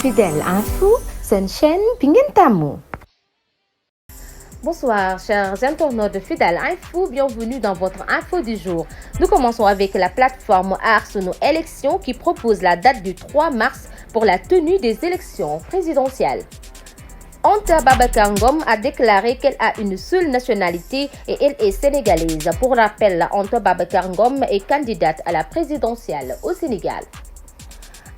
Fidèle Info, c'est une chaîne Pinguin. Bonsoir, chers internautes de Fidèle Info, bienvenue dans votre info du jour. Nous commençons avec la plateforme Arsenal Élections qui propose la date du 3 mars pour la tenue des élections présidentielles. Anta Babacar Ngom a déclaré qu'elle a une seule nationalité et elle est sénégalaise. Pour rappel, Anta Babacar Ngom est candidate à la présidentielle au Sénégal.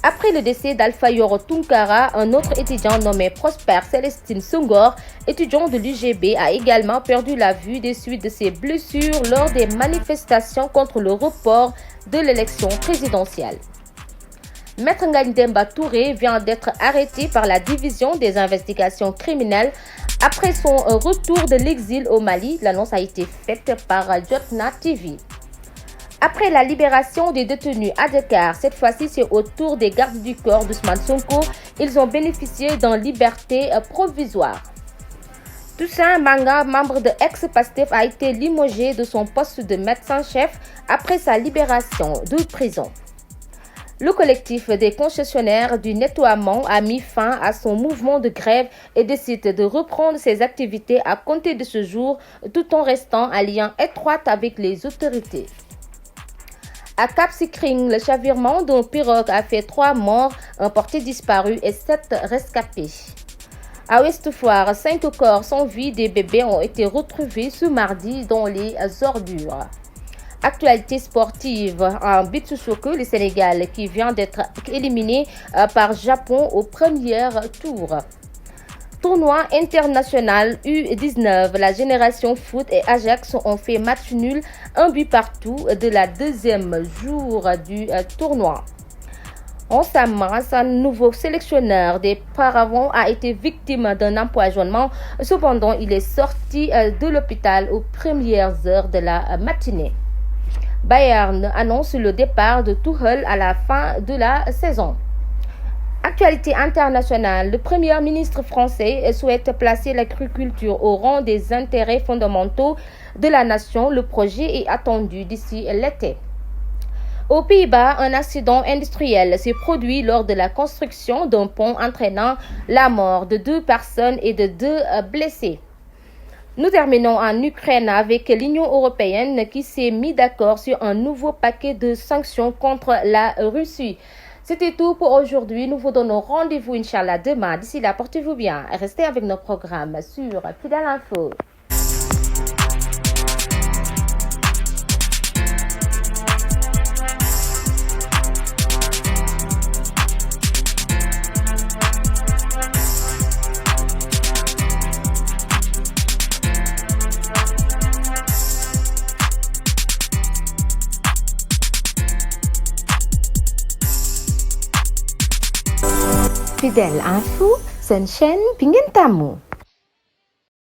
Après le décès d'Alpha Yoro Tunkara, un autre étudiant nommé Prosper Célestine Senghor, étudiant de l'UGB, a également perdu la vue des suites de ses blessures lors des manifestations contre le report de l'élection présidentielle. Maître Ngagne Demba Touré vient d'être arrêté par la division des investigations criminelles après son retour de l'exil au Mali. L'annonce a été faite par Jotna TV. Après la libération des détenus à Dakar, cette fois-ci c'est au tour des gardes du corps d'Ousmane Sonko. Ils ont bénéficié d'une liberté provisoire. Toussaint Manga, membre de ex-Pastef, a été limogé de son poste de médecin-chef après sa libération de prison. Le collectif des concessionnaires du nettoiement a mis fin à son mouvement de grève et décide de reprendre ses activités à compter de ce jour tout en restant en lien étroit avec les autorités. À Cap Skirring, le chavirement d'un pirogue a fait 3 morts, un porté disparu et 7 rescapés. À Ouest Foire, 5 corps sans vie des bébés ont été retrouvés ce mardi dans les ordures. Actualité sportive en beach soccer, le Sénégal qui vient d'être éliminé par Japon au premier tour. Tournoi international U19, la génération foot et Ajax ont fait match nul, un but partout de la deuxième jour du tournoi. Onsama, un nouveau sélectionneur des Paravons, a été victime d'un empoisonnement. Cependant, il est sorti de l'hôpital aux premières heures de la matinée. Bayern annonce le départ de Tuchel à la fin de la saison. Actualité internationale, le Premier ministre français souhaite placer l'agriculture au rang des intérêts fondamentaux de la nation. Le projet est attendu d'ici l'été. Aux Pays-Bas, un accident industriel s'est produit lors de la construction d'un pont entraînant la mort de 2 personnes et de 2 blessés. Nous terminons en Ukraine avec l'Union européenne qui s'est mis d'accord sur un nouveau paquet de sanctions contre la Russie. C'était tout pour aujourd'hui. Nous vous donnons rendez-vous, Inch'Allah, demain. D'ici là, portez-vous bien. Restez avec nos programmes sur Fidèle Info. Fidèle Info, c'est une chaîne Pinguin.